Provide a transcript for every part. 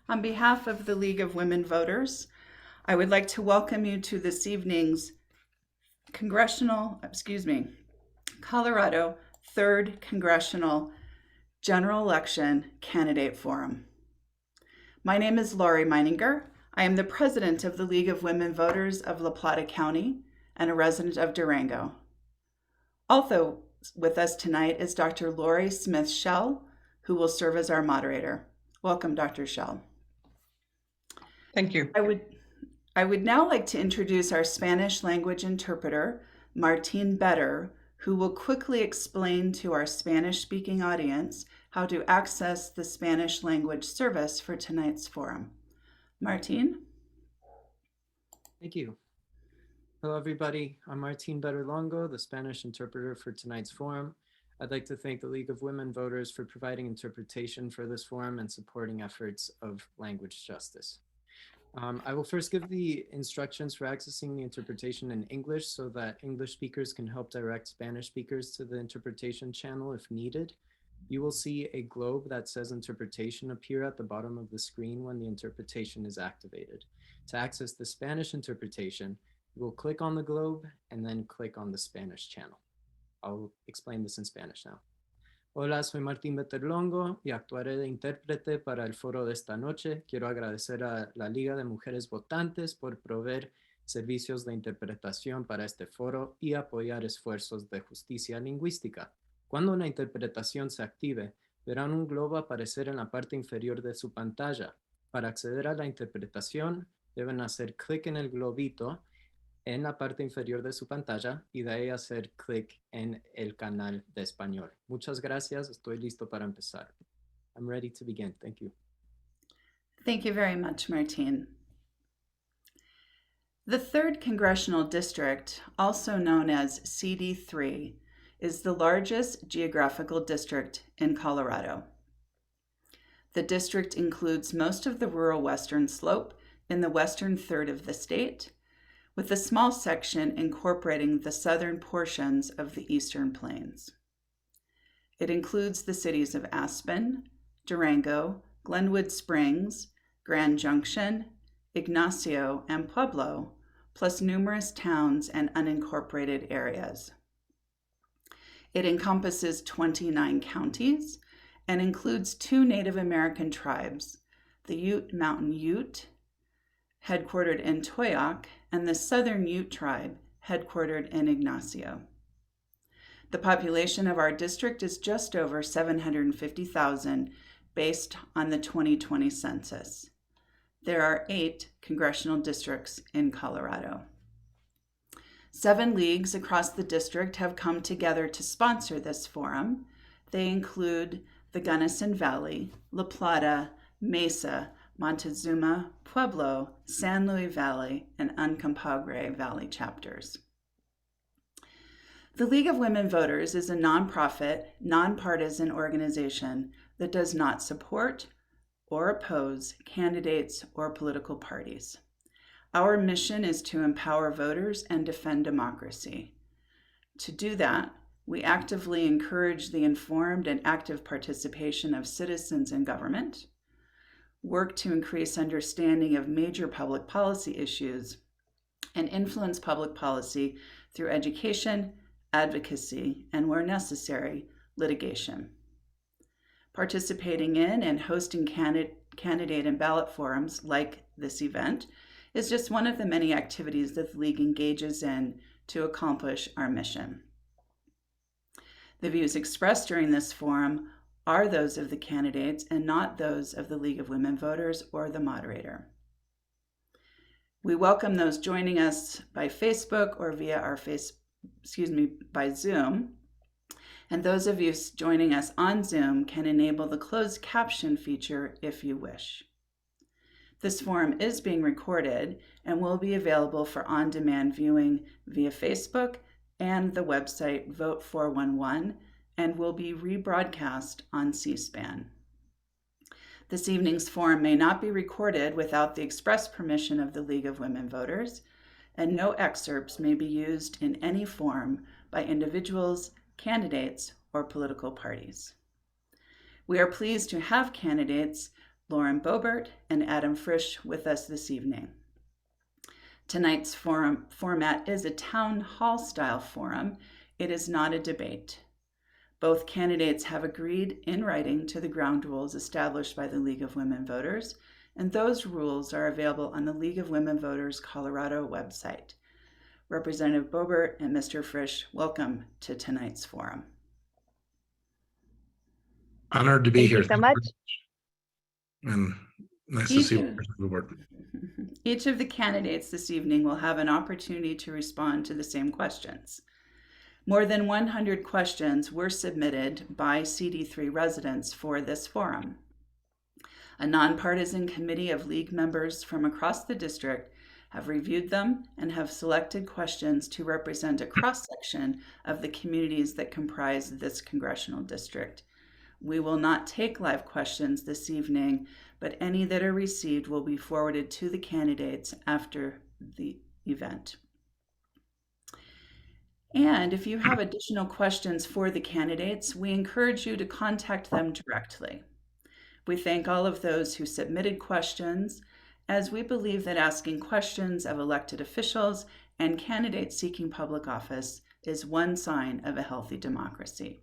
On behalf of the League of Women Voters, I would like to welcome you to this evening's Colorado 3rd Congressional General Election Candidate Forum. My name is Lori Meininger. I am the president of the League of Women Voters of La Plata County and a resident of Durango. Also with us tonight is Dr. Lori Smith Schell, who will serve as our moderator. Welcome, Dr. Schell. Thank you. I would now like to introduce our Spanish language interpreter, Martín Better, who will quickly explain to our Spanish-speaking audience how to access the Spanish language service for tonight's forum. Martín? Thank you. Hello, everybody. I'm Martín Betterlongo, the Spanish interpreter for tonight's forum. I'd like to thank the League of Women Voters for providing interpretation for this forum and supporting efforts of language justice. I will first give the instructions for accessing the interpretation in English so that English speakers can help direct Spanish speakers to the interpretation channel if needed. You will see a globe that says interpretation appear at the bottom of the screen when the interpretation is activated. To access the Spanish interpretation, you will click on the globe and then click on the Spanish channel. I'll explain this in Spanish now. Hola, soy Martín Betterlongo y actuaré de intérprete para el foro de esta noche. Quiero agradecer a la Liga de Mujeres Votantes por proveer servicios de interpretación para este foro y apoyar esfuerzos de justicia lingüística. Cuando una interpretación se active, verán un globo aparecer en la parte inferior de su pantalla. Para acceder a la interpretación, deben hacer clic en el globito en la parte inferior de su pantalla y de ahí hacer clic en el canal de español. Muchas gracias. Estoy listo para empezar. I'm ready to begin. Thank you. Thank you very much, Martín. The 3rd Congressional District, also known as CD3, is the largest geographical district in Colorado. The district includes most of the rural western slope in the western third of the state, with a small section incorporating the southern portions of the Eastern Plains. It includes the cities of Aspen, Durango, Glenwood Springs, Grand Junction, Ignacio, and Pueblo, plus numerous towns and unincorporated areas. It encompasses 29 counties and includes 2 Native American tribes, the Ute Mountain Ute, headquartered in Toyac, and the Southern Ute tribe, headquartered in Ignacio. The population of our district is just over 750,000 based on the 2020 census. There are 8 congressional districts in Colorado. 7 leagues across the district have come together to sponsor this forum. They include the Gunnison Valley, La Plata, Mesa, Montezuma, Pueblo, San Luis Valley, and Uncompahgre Valley chapters. The League of Women Voters is a nonprofit, nonpartisan organization that does not support or oppose candidates or political parties. Our mission is to empower voters and defend democracy. To do that, we actively encourage the informed and active participation of citizens in government, work to increase understanding of major public policy issues, and influence public policy through education, advocacy, and where necessary, litigation. Participating in and hosting candidate and ballot forums like this event is just one of the many activities that the League engages in to accomplish our mission. The views expressed during this forum are those of the candidates and not those of the League of Women Voters or the moderator. We welcome those joining us by Facebook or via by Zoom. And those of you joining us on Zoom can enable the closed caption feature if you wish. This forum is being recorded and will be available for on-demand viewing via Facebook and the website Vote 411, and will be rebroadcast on C-SPAN. This evening's forum may not be recorded without the express permission of the League of Women Voters, and no excerpts may be used in any form by individuals, candidates, or political parties. We are pleased to have candidates Lauren Boebert, and Adam Frisch with us this evening. Tonight's forum format is a town hall style forum. It is not a debate. Both candidates have agreed in writing to the ground rules established by the League of Women Voters, and those rules are available on the League of Women Voters Colorado website. Representative Boebert and Mr. Frisch, welcome to tonight's forum. Honored to be Thank here. you so much. And nice to see the board. Each of the candidates this evening will have an opportunity to respond to the same questions. More than 100 questions were submitted by CD3 residents for this forum. A nonpartisan committee of League members from across the district have reviewed them and have selected questions to represent a cross-section of the communities that comprise this congressional district. We will not take live questions this evening, but any that are received will be forwarded to the candidates after the event. And if you have additional questions for the candidates, we encourage you to contact them directly. We thank all of those who submitted questions, as we believe that asking questions of elected officials and candidates seeking public office is one sign of a healthy democracy.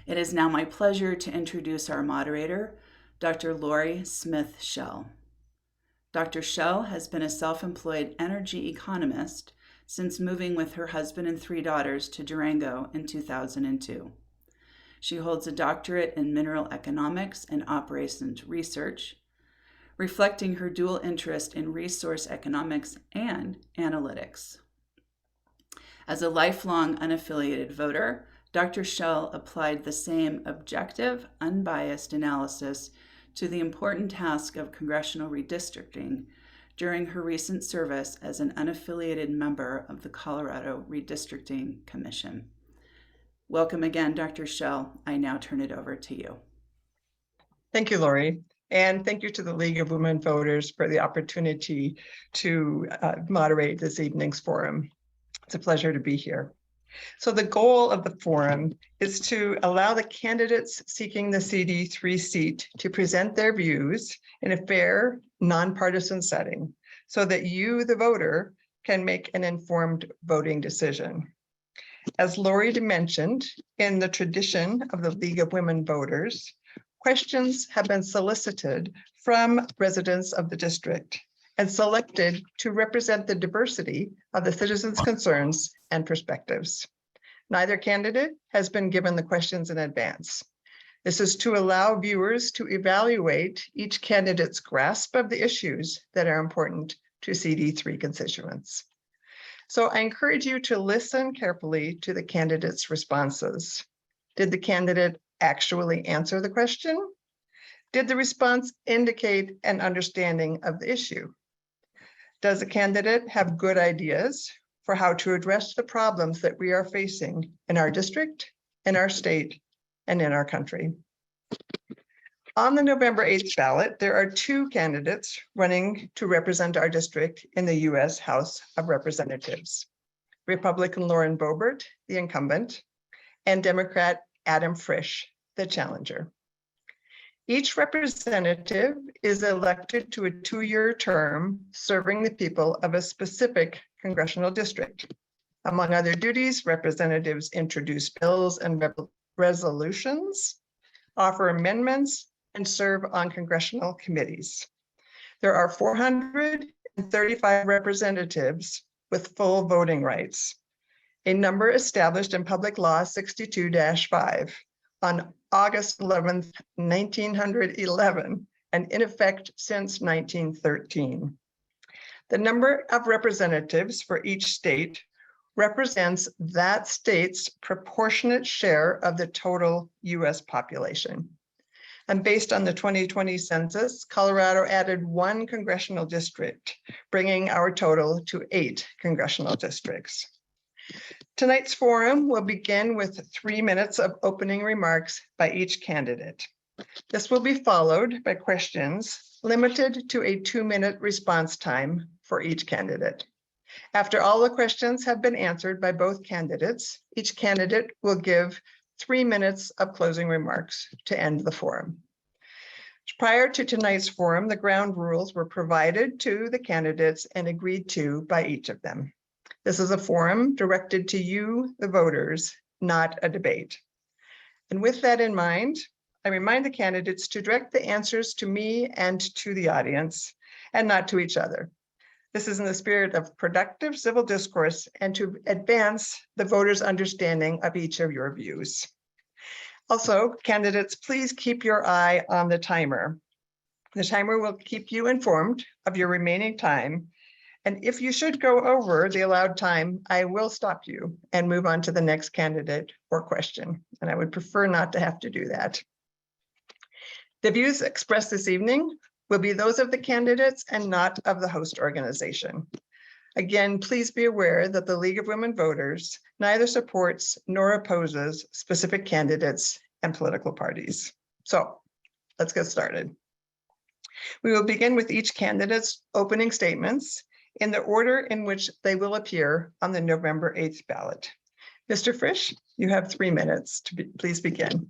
It is now my pleasure to introduce our moderator, Dr. Lori Smith Schell. Dr. Schell has been a self-employed energy economist since moving with her husband and 3 daughters to Durango in 2002. She holds a doctorate in mineral economics and operations research, reflecting her dual interest in resource economics and analytics. As a lifelong unaffiliated voter, Dr. Schell applied the same objective, unbiased analysis to the important task of congressional redistricting during her recent service as an unaffiliated member of the Colorado Redistricting Commission. Welcome again, Dr. Schell. I now turn it over to you. Thank you, Lori. And thank you to the League of Women Voters for the opportunity to moderate this evening's forum. It's a pleasure to be here. So the goal of the forum is to allow the candidates seeking the CD3 seat to present their views in a fair, nonpartisan setting so that you, the voter, can make an informed voting decision. As Lori mentioned, in the tradition of the League of Women Voters, questions have been solicited from residents of the district and selected to represent the diversity of the citizens' concerns and perspectives. Neither candidate has been given the questions in advance. This is to allow viewers to evaluate each candidate's grasp of the issues that are important to CD3 constituents. So I encourage you to listen carefully to the candidates' responses. Did the candidate actually answer the question? Did the response indicate an understanding of the issue? Does the candidate have good ideas for how to address the problems that we are facing in our district, in our state, and in our country? On the November 8th ballot, there are 2 candidates running to represent our district in the U.S. House of Representatives: Republican Lauren Boebert, the incumbent, and Democrat Adam Frisch, the challenger. Each representative is elected to a 2-year term serving the people of a specific congressional district. Among other duties, representatives introduce bills and resolutions, offer amendments, and serve on congressional committees. There are 435 representatives with full voting rights, a number established in Public Law 62-5 on August 11th, 1911, and in effect since 1913. The number of representatives for each state represents that state's proportionate share of the total U.S. population. And based on the 2020 census, Colorado added 1 congressional district, bringing our total to 8 congressional districts. Tonight's forum will begin with 3 minutes of opening remarks by each candidate. This will be followed by questions limited to a 2-minute response time for each candidate. After all the questions have been answered by both candidates, each candidate will give 3 minutes of closing remarks to end the forum. Prior to tonight's forum, the ground rules were provided to the candidates and agreed to by each of them. This is a forum directed to you, the voters, not a debate. And with that in mind, I remind the candidates to direct the answers to me and to the audience, and not to each other. This is in the spirit of productive civil discourse and to advance the voters' understanding of each of your views. Also, candidates, please keep your eye on the timer. The timer will keep you informed of your remaining time. And if you should go over the allowed time, I will stop you and move on to the next candidate or question. And I would prefer not to have to do that. The views expressed this evening will be those of the candidates and not of the host organization. Again, please be aware that the League of Women Voters neither supports nor opposes specific candidates and political parties. So let's get started. We will begin with each candidate's opening statements in the order in which they will appear on the November 8th ballot. Mr. Frisch, you have 3 minutes to please begin.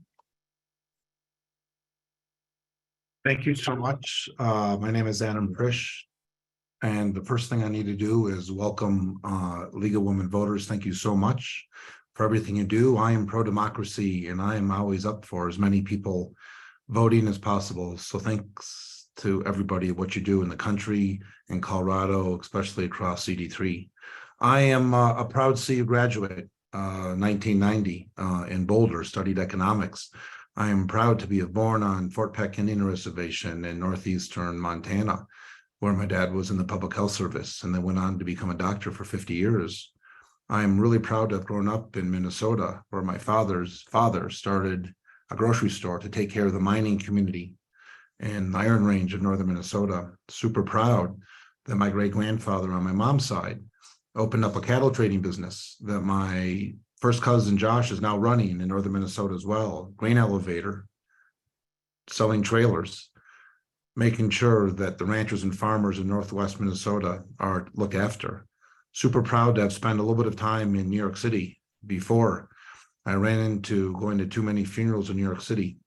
Thank you so much. My name is Adam Frisch. And the first thing I need to do is welcome League of Women Voters. Thank you so much for everything you do. I am pro-democracy and I am always up for as many people voting as possible. So thanks to everybody what you do in the country, in Colorado, especially across CD3. I am a proud CU graduate, 1990 in Boulder, studied economics. I am proud to be born on Fort Peck Indian Reservation in northeastern Montana, where my dad was in the public health service and then went on to become a doctor for 50 years. I am really proud to have grown up in Minnesota, where my father's father started a grocery store to take care of the mining community in the Iron Range of northern Minnesota. Super proud that my great-grandfather on my mom's side opened up a cattle trading business that my first cousin Josh is now running in northern Minnesota as well, grain elevator, selling trailers, making sure that the ranchers and farmers in Northwest Minnesota are looked after. Super proud to have spent a little bit of time in New York City before I ran into going to too many funerals in New York City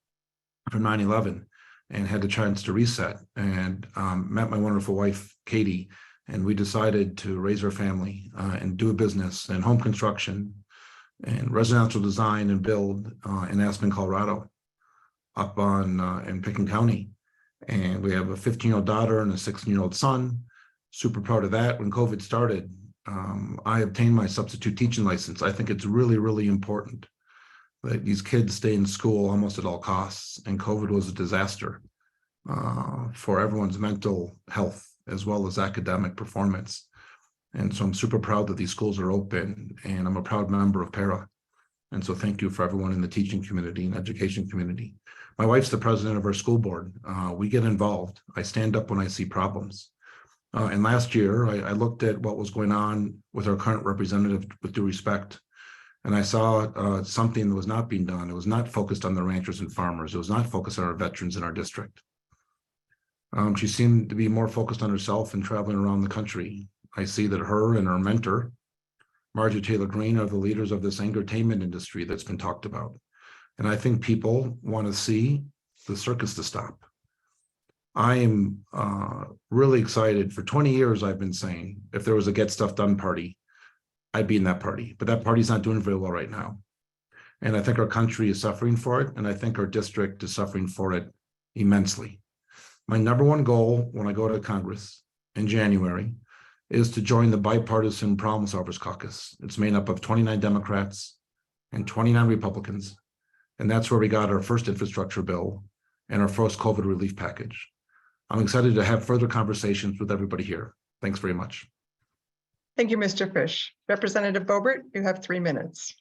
for 9/11 and had the chance to reset and met my wonderful wife, Katie, and we decided to raise our family and do a business in home construction and residential design and build in Aspen, Colorado, up on in Pickens County. And we have a 15-year-old daughter and a 16-year-old son. Super proud of that. When COVID started, I obtained my substitute teaching license. I think it's really, really important that these kids stay in school almost at all costs. And COVID was a disaster for everyone's mental health as well as academic performance. And so I'm super proud that these schools are open, and I'm a proud member of PARA. And so thank you for everyone in the teaching community and education community. My wife's the president of our school board. We get involved. I stand up when I see problems. And last year, I looked at what was going on with our current representative with due respect. And I saw something that was not being done. It was not focused on the ranchers and farmers. It was not focused on our veterans in our district. She seemed to be more focused on herself and traveling around the country. I see that her and her mentor, Marjorie Taylor Greene, are the leaders of this entertainment industry that's been talked about. And I think people want to see the circus to stop. I am really excited. For 20 years, I've been saying if there was a Get Stuff Done party, I'd be in that party. But that party's not doing very well right now. And I think our country is suffering for it. And I think our district is suffering for it immensely. My number one goal when I go to Congress in January is to join the Bipartisan Problem Solvers Caucus. It's made up of 29 Democrats and 29 Republicans. And that's where we got our first infrastructure bill and our first COVID relief package. I'm excited to have further conversations with everybody here. Thanks very much. Thank you, Mr. Frisch. Representative Boebert, you have 3 minutes.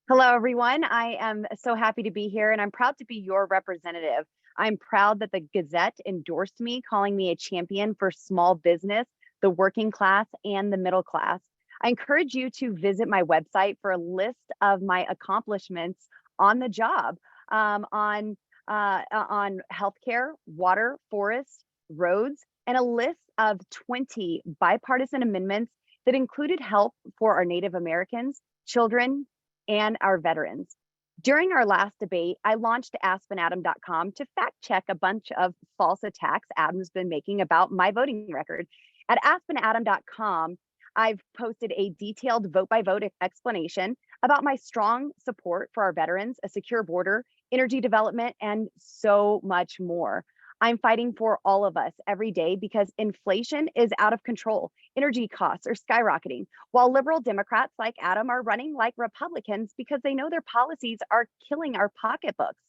Hello, everyone. I am so happy to be here, and I'm proud to be your representative. I'm proud that the Gazette endorsed me, calling me a champion for small business, the working class, and the middle class. I encourage you to visit my website for a list of my accomplishments on the job, on healthcare, water, forest, roads, and a list of 20 bipartisan amendments that included help for our Native Americans, children, and our veterans. During our last debate, I launched AspenAdam.com to fact check a bunch of false attacks Adam's been making about my voting record. At AspenAdam.com, I've posted a detailed vote by vote explanation about my strong support for our veterans, a secure border, energy development, and so much more. I'm fighting for all of us every day because inflation is out of control. Energy costs are skyrocketing, while liberal Democrats like Adam are running like Republicans because they know their policies are killing our pocketbooks.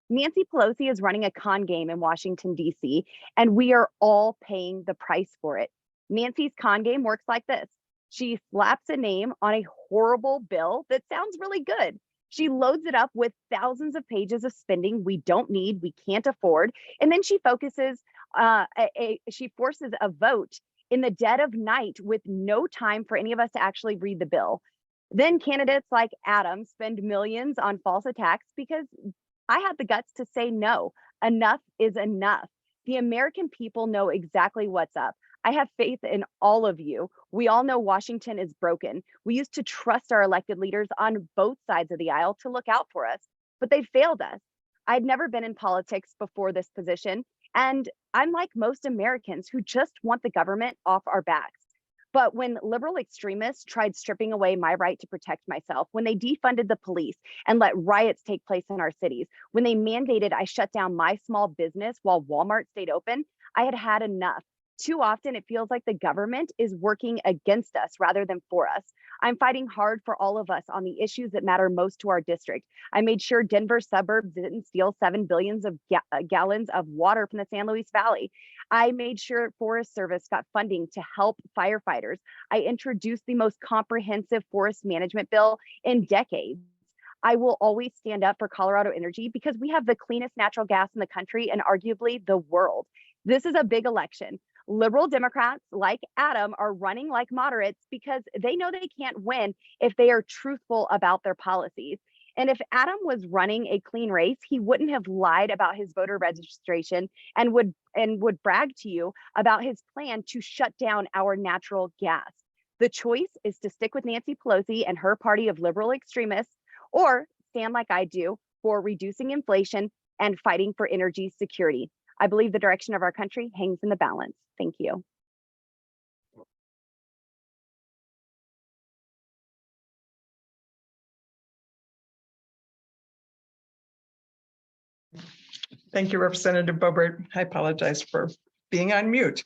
Nancy Pelosi is running a con game in Washington, D.C., and we are all paying the price for it. Nancy's con game works like this. She slaps a name on a horrible bill that sounds really good. She loads it up with thousands of pages of spending we don't need, we can't afford, and then she forces a vote in the dead of night with no time for any of us to actually read the bill. Then candidates like Adam spend millions on false attacks because I had the guts to say no. Enough is enough. The American people know exactly what's up. I have faith in all of you. We all know Washington is broken. We used to trust our elected leaders on both sides of the aisle to look out for us, but they failed us. I'd never been in politics before this position, and I'm like most Americans who just want the government off our backs. But when liberal extremists tried stripping away my right to protect myself, when they defunded the police and let riots take place in our cities, when they mandated I shut down my small business while Walmart stayed open, I had had enough. Too often, it feels like the government is working against us rather than for us. I'm fighting hard for all of us on the issues that matter most to our district. I made sure Denver suburbs didn't steal 7 billion gallons of water from the San Luis Valley. I made sure Forest Service got funding to help firefighters. I introduced the most comprehensive forest management bill in decades. I will always stand up for Colorado energy because we have the cleanest natural gas in the country and arguably the world. This is a big election. Liberal Democrats like Adam are running like moderates because they know they can't win if they are truthful about their policies. And if Adam was running a clean race, he wouldn't have lied about his voter registration and would brag to you about his plan to shut down our natural gas. The choice is to stick with Nancy Pelosi and her party of liberal extremists, or stand like I do for reducing inflation and fighting for energy security. I believe the direction of our country hangs in the balance. Thank you. Thank you, Representative Boebert. I apologize for being on mute.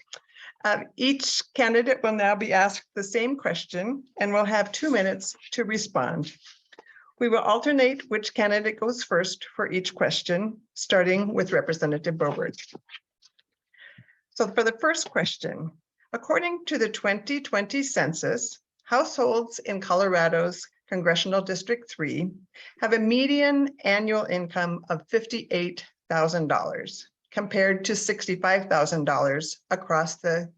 Each candidate will now be asked the same question and will have 2 minutes to respond. We will alternate which candidate goes first for each question, starting with Representative Boebert. So for the first question, according to the 2020 census, households in Colorado's Congressional District 3 have a median annual income of $58,000 compared to $65,000 across the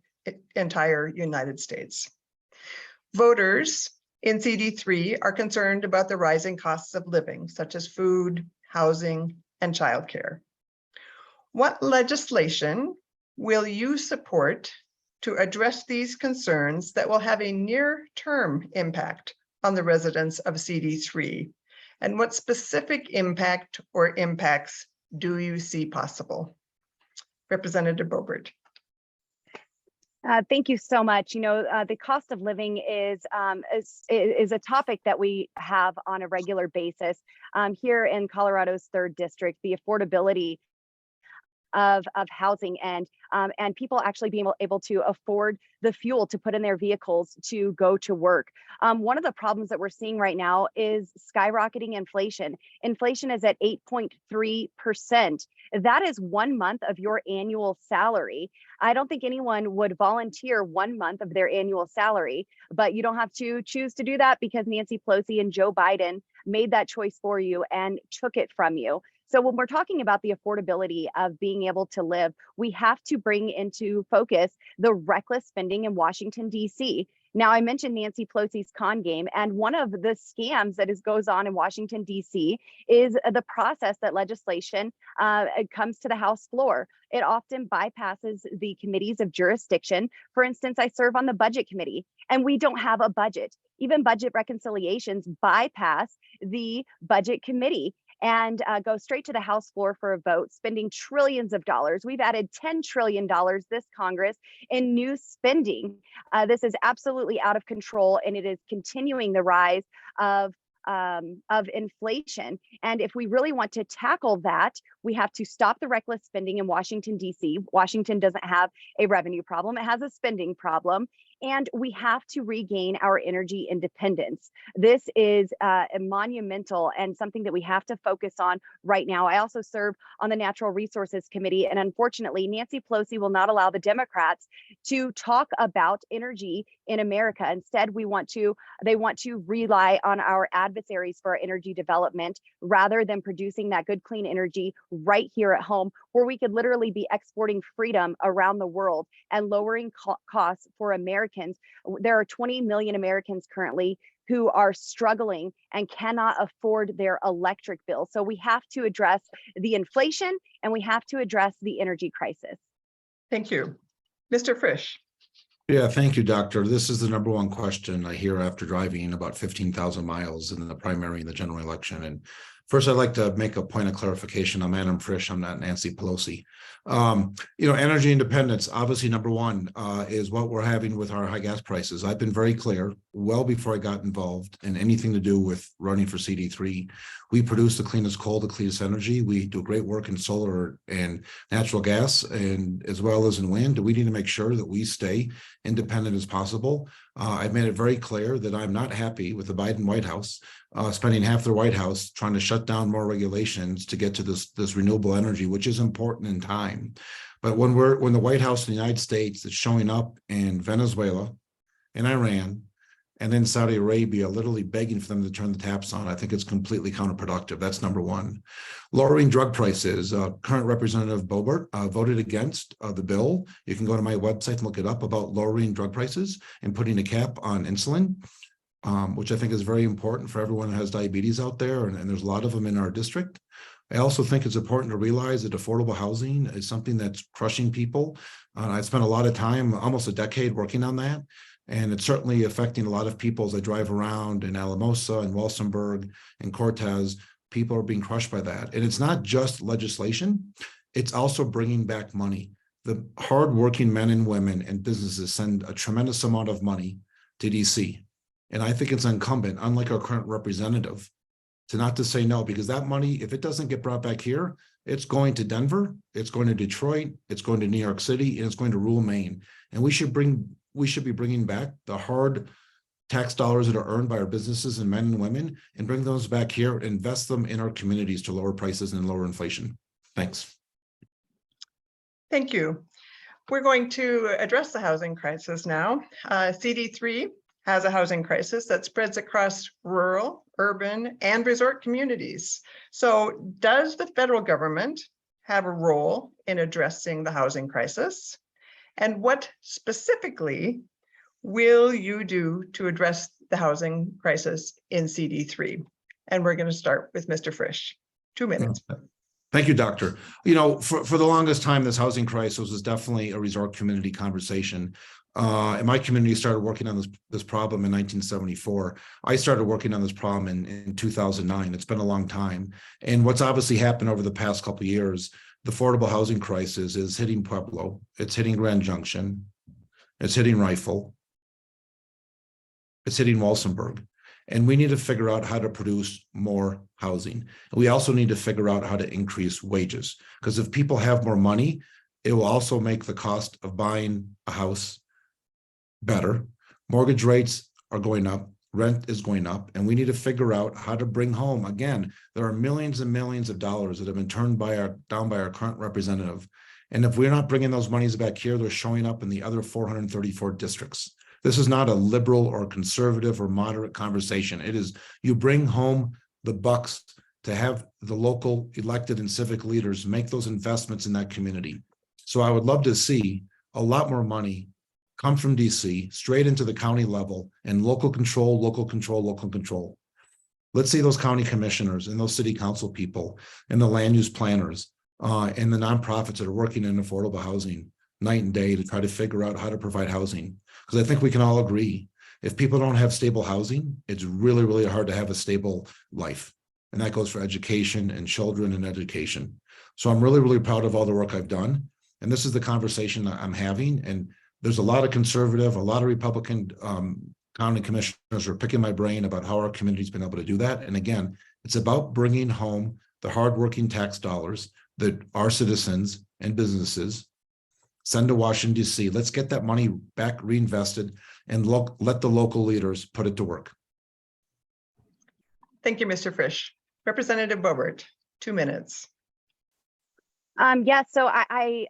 entire United States. Voters in CD3 are concerned about the rising costs of living, such as food, housing, and childcare. What legislation will you support to address these concerns that will have a near-term impact on the residents of CD3? And what specific impact or impacts do you see possible? Representative Boebert. Thank you so much. You know, the cost of living is a topic that we have on a regular basis. Here in Colorado's 3rd district, the affordability of housing and people actually being able to afford the fuel to put in their vehicles to go to work. One of the problems that we're seeing right now is skyrocketing inflation. Inflation is at 8.3%. That is 1 month of your annual salary. I don't think anyone would volunteer 1 month of their annual salary, but you don't have to choose to do that because Nancy Pelosi and Joe Biden made that choice for you and took it from you. So when we're talking about the affordability of being able to live, we have to bring into focus the reckless spending in Washington, D.C. Now, I mentioned Nancy Pelosi's con game, and one of the scams that goes on in Washington, D.C. is the process that legislation comes to the House floor. It often bypasses the committees of jurisdiction. For instance, I serve on the Budget Committee, and we don't have a budget. Even budget reconciliations bypass the Budget Committee. and go straight to the House floor for a vote, spending trillions of dollars. We've added $10 trillion this Congress in new spending. This is absolutely out of control, and it is continuing the rise of inflation. And if we really want to tackle that, we have to stop the reckless spending in Washington, D.C. Washington doesn't have a revenue problem, it has a spending problem. And we have to regain our energy independence. This is a monumental and something that we have to focus on right now. I also serve on the Natural Resources Committee, and unfortunately, Nancy Pelosi will not allow the Democrats to talk about energy in America. Instead, they want to rely on our adversaries for our energy development rather than producing that good, clean energy right here at home, where we could literally be exporting freedom around the world and lowering costs for Americans. There are 20 million Americans currently who are struggling and cannot afford their electric bill. So we have to address the inflation and we have to address the energy crisis. Thank you. Mr. Frisch. Yeah, thank you, Doctor. This is the number one question I hear after driving about 15,000 miles in the primary and the general election. And first, I'd like to make a point of clarification. I'm Adam Frisch. I'm not Nancy Pelosi. Energy independence, obviously, number one, is what we're having with our high gas prices. I've been very clear, well before I got involved in anything to do with running for CD3. We produce the cleanest coal, the cleanest energy. We do great work in solar and natural gas, and as well as in wind. We need to make sure that we stay independent as possible. I've made it very clear that I'm not happy with the Biden White House spending half their White House trying to shut down more regulations to get to this renewable energy, which is important in time. But when the White House in the United States is showing up in Venezuela, in Iran, and then Saudi Arabia, literally begging for them to turn the taps on, I think it's completely counterproductive. That's number one. Lowering drug prices. Current Representative Boebert voted against the bill. You can go to my website and look it up about lowering drug prices and putting a cap on insulin, which I think is very important for everyone who has diabetes out there, and there's a lot of them in our district. I also think it's important to realize that affordable housing is something that's crushing people. I spent a lot of time, almost a decade, working on that. And it's certainly affecting a lot of people as I drive around in Alamosa and Walsenburg and Cortez. People are being crushed by that. And it's not just legislation, it's also bringing back money. The hardworking men and women and businesses send a tremendous amount of money to DC. And I think it's incumbent, unlike our current representative, to say no, because that money, if it doesn't get brought back here, it's going to Denver, it's going to Detroit, it's going to New York City, and it's going to rural Maine. And we should be bringing back the hard tax dollars that are earned by our businesses and men and women and bring those back here, invest them in our communities to lower prices and lower inflation. Thanks. Thank you. We're going to address the housing crisis now. CD3 has a housing crisis that spreads across rural, urban, and resort communities. So does the federal government have a role in addressing the housing crisis? And what specifically will you do to address the housing crisis in CD3? And we're going to start with Mr. Frisch. 2 minutes. Thank you, Doctor. For the longest time, this housing crisis was definitely a resort community conversation. And my community started working on this problem in 1974. I started working on this problem in 2009. It's been a long time. And what's obviously happened over the past couple of years, the affordable housing crisis is hitting Pueblo, it's hitting Grand Junction, it's hitting Rifle, it's hitting Walsenburg. And we need to figure out how to produce more housing. And we also need to figure out how to increase wages, because if people have more money, it will also make the cost of buying a house better. Mortgage rates are going up, rent is going up, and we need to figure out how to bring home. Again, there are millions and millions of dollars that have been turned down by our current representative. And if we're not bringing those monies back here, they're showing up in the other 434 districts. This is not a liberal or conservative or moderate conversation. It is, you bring home the bucks to have the local elected and civic leaders make those investments in that community. So I would love to see a lot more money come from DC straight into the county level and local control, local control, local control. Let's see those county commissioners and those city council people and the land use planners and the nonprofits that are working in affordable housing night and day to try to figure out how to provide housing. Because I think we can all agree, if people don't have stable housing, it's really, really hard to have a stable life. and that goes for education and children and education. So I'm really, really proud of all the work I've done. And this is the conversation that I'm having. And there's a lot of conservative, a lot of Republican county commissioners are picking my brain about how our community's been able to do that. And again, it's about bringing home the hardworking tax dollars that our citizens and businesses send to Washington, D.C. Let's get that money back reinvested and let the local leaders put it to work. Thank you, Mr. Frisch. Representative Boebert, 2 minutes. Yes, so I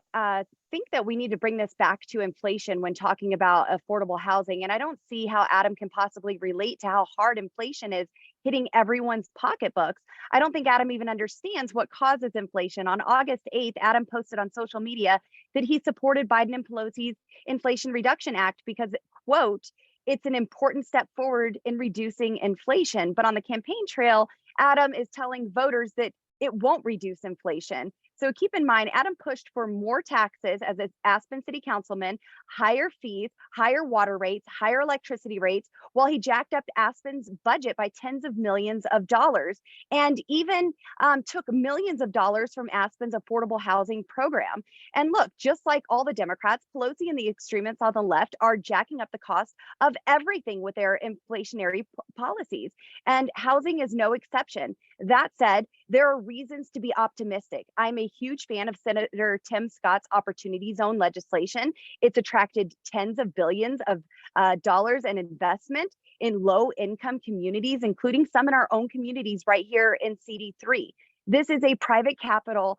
think that we need to bring this back to inflation when talking about affordable housing. And I don't see how Adam can possibly relate to how hard inflation is hitting everyone's pocketbooks. I don't think Adam even understands what causes inflation. On August 8th, Adam posted on social media that he supported Biden and Pelosi's Inflation Reduction Act because, quote, it's an important step forward in reducing inflation. But on the campaign trail, Adam is telling voters that it won't reduce inflation. So keep in mind, Adam pushed for more taxes as an Aspen City Councilman, higher fees, higher water rates, higher electricity rates, while he jacked up Aspen's budget by tens of millions of dollars, and even took millions of dollars from Aspen's affordable housing program. And look, just like all the Democrats, Pelosi and the extremists on the left are jacking up the cost of everything with their inflationary policies, and housing is no exception. That said, there are reasons to be optimistic. I'm a huge fan of Senator Tim Scott's Opportunity Zone legislation. It's attracted tens of billions of dollars in investment in low-income communities, including some in our own communities right here in CD3. This is a private capital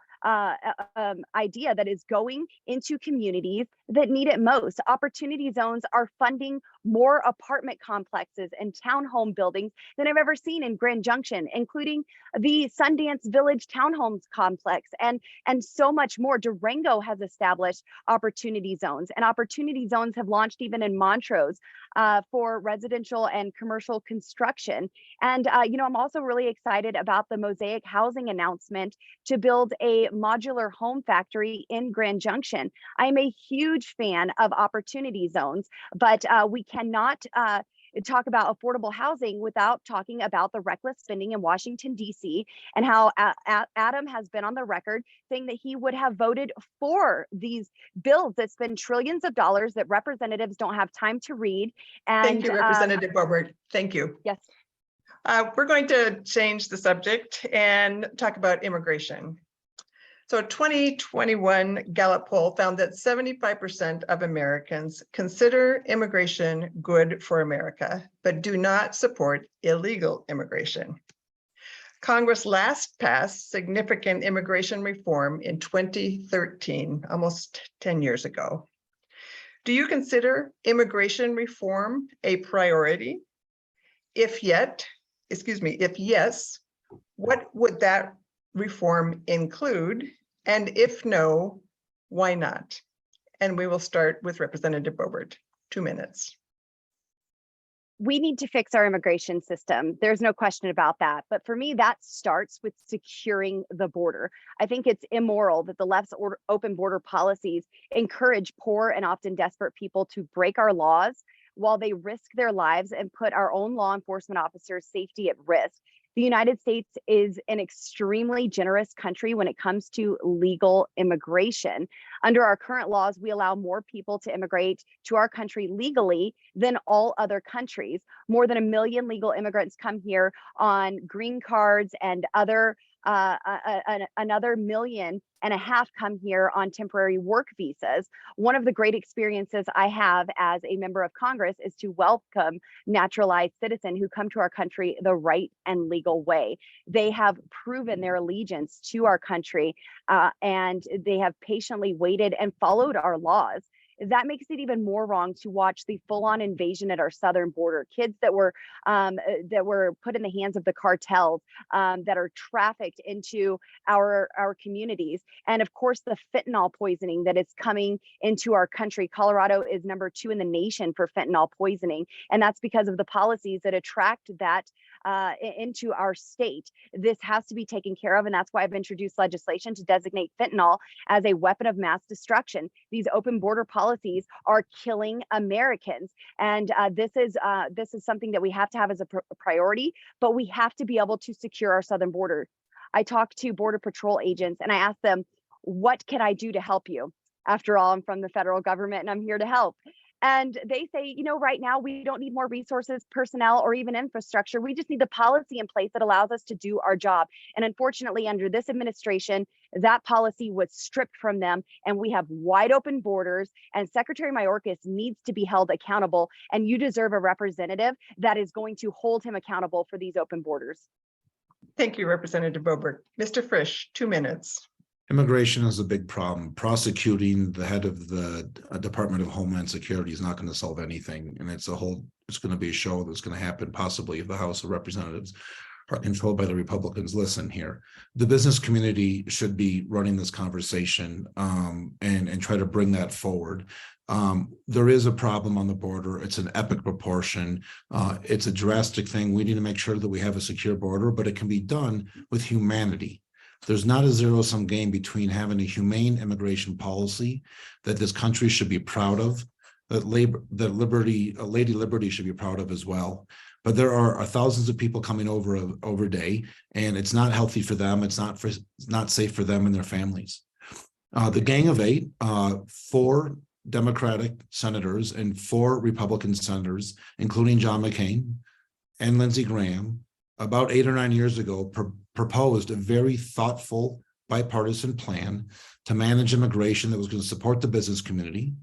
idea that is going into communities that need it most. Opportunity zones are funding more apartment complexes and townhome buildings than I've ever seen in Grand Junction, including the Sundance Village townhomes complex and so much more. Durango has established opportunity zones, and opportunity zones have launched even in Montrose for residential and commercial construction. And I'm also really excited about the Mosaic Housing announcement to build a modular home factory in Grand Junction. I'm a huge fan of opportunity zones, but we cannot talk about affordable housing without talking about the reckless spending in Washington, D.C., and how Adam has been on the record saying that he would have voted for these bills that spend trillions of dollars that representatives don't have time to read. And thank you, Representative Boebert. Thank you. Yes. We're going to change the subject and talk about immigration. So a 2021 Gallup poll found that 75% of Americans consider immigration good for America, but do not support illegal immigration. Congress last passed significant immigration reform in 2013, almost 10 years ago. Do you consider immigration reform a priority? If yes, what would that reform include? And if no, why not? And we will start with Representative Boebert, 2 minutes. We need to fix our immigration system. There's no question about that. But for me, that starts with securing the border. I think it's immoral that the left's open border policies encourage poor and often desperate people to break our laws while they risk their lives and put our own law enforcement officers' safety at risk. The United States is an extremely generous country when it comes to legal immigration. Under our current laws, we allow more people to immigrate to our country legally than all other countries. More than 1 million legal immigrants come here on green cards, and another 1.5 million come here on temporary work visas. One of the great experiences I have as a member of Congress is to welcome naturalized citizens who come to our country the right and legal way. They have proven their allegiance to our country, and they have patiently waited and followed our laws. That makes it even more wrong to watch the full-on invasion at our southern border. Kids that were put in the hands of the cartels, that are trafficked into our communities, and of course the fentanyl poisoning that is coming into our country. Colorado is #2 in the nation for fentanyl poisoning, and that's because of the policies that attract that into our state. This has to be taken care of, and that's why I've introduced legislation to designate fentanyl as a weapon of mass destruction. These open border policies are killing Americans, and this is something that we have to have as a priority. But we have to be able to secure our southern border. I talk to Border Patrol agents and I ask them, "What can I do to help you?" After all, I'm from the federal government and I'm here to help. And they say, right now we don't need more resources, personnel, or even infrastructure. We just need the policy in place that allows us to do our job. And unfortunately, under this administration, that policy was stripped from them, and we have wide open borders. And Secretary Mayorkas needs to be held accountable. And you deserve a representative that is going to hold him accountable for these open borders. Thank you, Representative Boebert. Mr. Frisch, 2 minutes. Immigration is a big problem. Prosecuting the head of the Department of Homeland Security is not going to solve anything. And it's going to be a show that's going to happen possibly if the House of Representatives are controlled by the Republicans. Listen here, the business community should be running this conversation and try to bring that forward. There is a problem on the border. It's an epic proportion. It's a drastic thing. We need to make sure that we have a secure border, but it can be done with humanity. There's not a zero-sum game between having a humane immigration policy that this country should be proud of, that Lady Liberty should be proud of as well. But there are thousands of people coming over a day, and it's not healthy for them. It's not safe for them and their families. The Gang of Eight, 4 Democratic senators and 4 Republican senators, including John McCain and Lindsey Graham, about 8 or 9 years ago, proposed a very thoughtful bipartisan plan to manage immigration that was going to support the business community,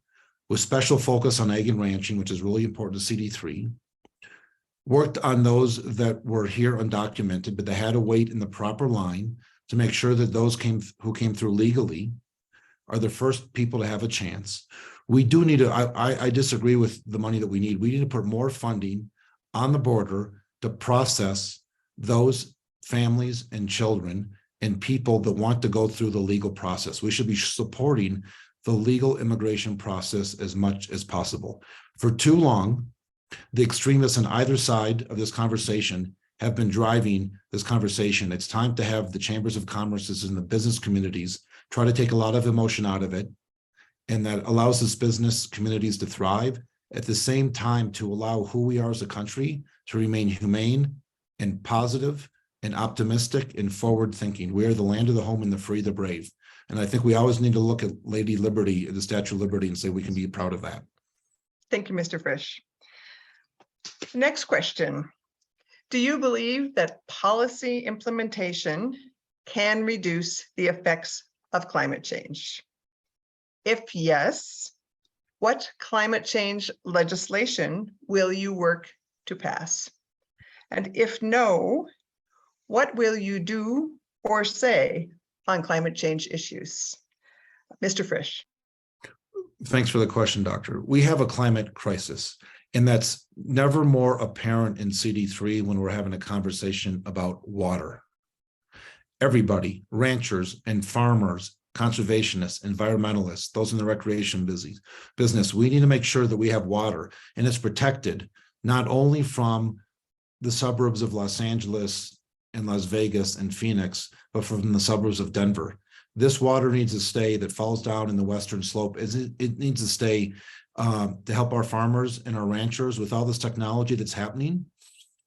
with special focus on ag and ranching, which is really important to CD3. Worked on those that were here undocumented, but they had to wait in the proper line to make sure that those who came through legally are the first people to have a chance. We do need to, I disagree with the money that we need. We need to put more funding on the border to process those families and children and people that want to go through the legal process. We should be supporting the legal immigration process as much as possible. For too long, the extremists on either side of this conversation have been driving this conversation. It's time to have the chambers of commerce and the business communities try to take a lot of emotion out of it, and that allows this business communities to thrive, at the same time to allow who we are as a country to remain humane and positive and optimistic and forward thinking. We are the land of the home and the free, the brave. And I think we always need to look at Lady Liberty, the Statue of Liberty, and say we can be proud of that. Thank you, Mr. Frisch. Next question. Do you believe that policy implementation can reduce the effects of climate change? If yes, what climate change legislation will you work to pass? And if no, what will you do or say on climate change issues? Mr. Frisch. Thanks for the question, Doctor. We have a climate crisis, and that's never more apparent in CD3 when we're having a conversation about water. Everybody, ranchers and farmers, conservationists, environmentalists, those in the recreation business, we need to make sure that we have water, and it's protected not only from the suburbs of Los Angeles and Las Vegas and Phoenix, but from the suburbs of Denver. This water needs to stay, that falls down in the western slope. It needs to stay to help our farmers and our ranchers with all this technology that's happening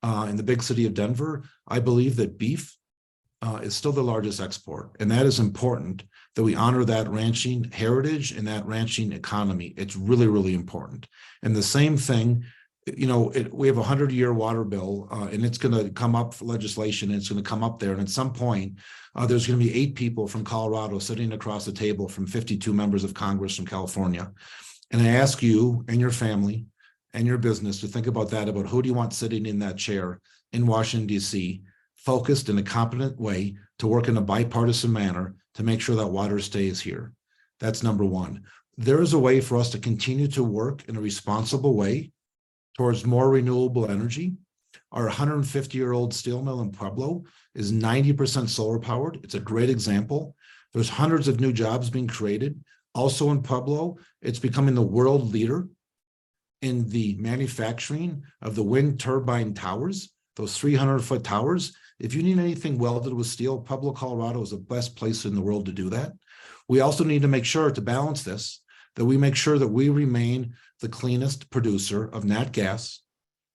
in the big city of Denver. I believe that beef is still the largest export, and that is important that we honor that ranching heritage and that ranching economy. It's really, really important. And the same thing, we have a 100-year water bill, and it's going to come up for legislation, and it's going to come up there. And at some point, there's going to be 8 people from Colorado sitting across the table from 52 members of Congress from California. And I ask you and your family and your business to think about that, about who do you want sitting in that chair in Washington, D.C., focused in a competent way to work in a bipartisan manner to make sure that water stays here. That's number one. There is a way for us to continue to work in a responsible way towards more renewable energy. Our 150-year-old steel mill in Pueblo is 90% solar powered. It's a great example. There's hundreds of new jobs being created. Also in Pueblo, it's becoming the world leader in the manufacturing of the wind turbine towers those 300-foot towers. If you need anything welded with steel, Pueblo, Colorado is the best place in the world to do that. We also need to make sure, to balance this, that we make sure that we remain the cleanest producer of nat gas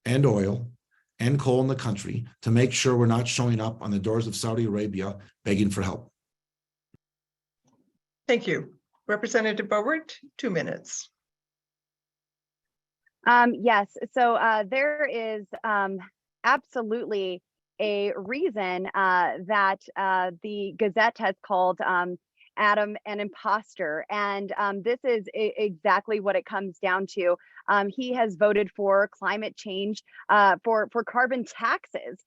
and oil and coal in the country, to make sure we're not showing up on the doors of Saudi Arabia begging for help. Thank you. Representative Boebert, 2 minutes. Yes, so there is absolutely a reason that the Gazette has called Adam an imposter, and this is exactly what it comes down to. He has voted for climate change, for carbon taxes.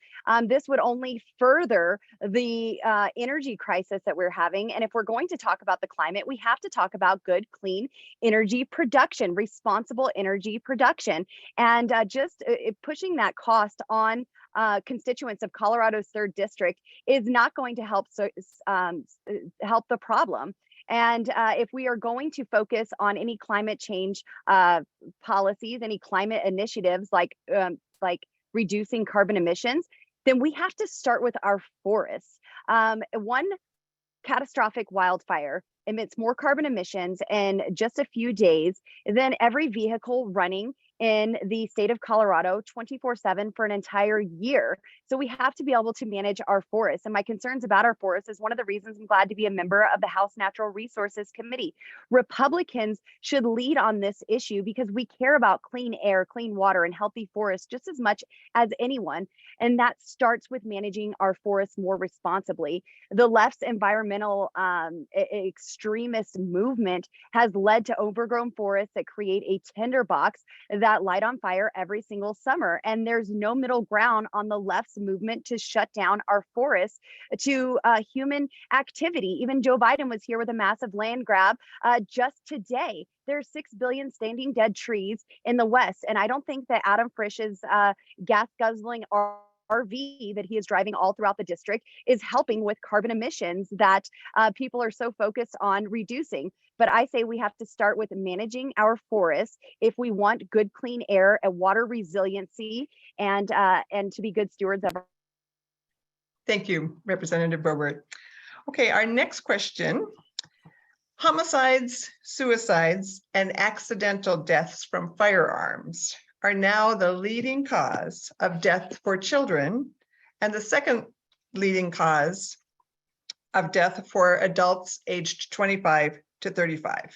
This would only further the energy crisis that we're having. And if we're going to talk about the climate, we have to talk about good, clean energy production, responsible energy production, and just pushing that cost on constituents of Colorado's 3rd district is not going to help help the problem. And if we are going to focus on any climate change policies, any climate initiatives like reducing carbon emissions, then we have to start with our forests. One catastrophic wildfire emits more carbon emissions in just a few days than every vehicle running in the state of Colorado 24/7 for an entire year. So we have to be able to manage our forests. And my concerns about our forests is one of the reasons I'm glad to be a member of the House Natural Resources Committee. Republicans should lead on this issue because we care about clean air, clean water, and healthy forests just as much as anyone. And that starts with managing our forests more responsibly. The left's environmental extremist movement has led to overgrown forests that create a tinderbox that light on fire every single summer. And there's no middle ground on the left's movement to shut down our forests to human activity. Even Joe Biden was here with a massive land grab just today. There's 6 billion standing dead trees in the West. And I don't think that Adam Frisch's gas guzzling RV that he is driving all throughout the district is helping with carbon emissions that people are so focused on reducing. But I say we have to start with managing our forests if we want good, clean air and water resiliency, and to be good stewards of our. Thank you, Representative Boebert. Okay, our next question. Homicides, suicides, and accidental deaths from firearms are now the leading cause of death for children and the second leading cause of death for adults aged 25 to 35.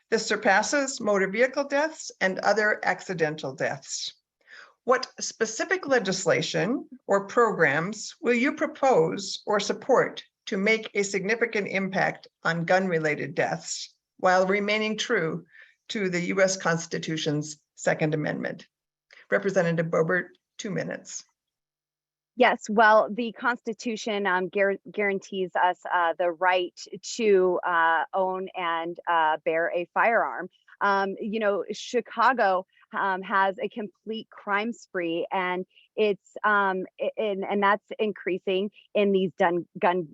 This surpasses motor vehicle deaths and other accidental deaths. What specific legislation or programs will you propose or support to make a significant impact on gun-related deaths while remaining true to the U.S. Constitution's Second Amendment? Representative Boebert, 2 minutes. Yes, well, the Constitution guarantees us the right to own and bear a firearm. You know, Chicago has a complete crime spree, and it's and that's increasing in these gun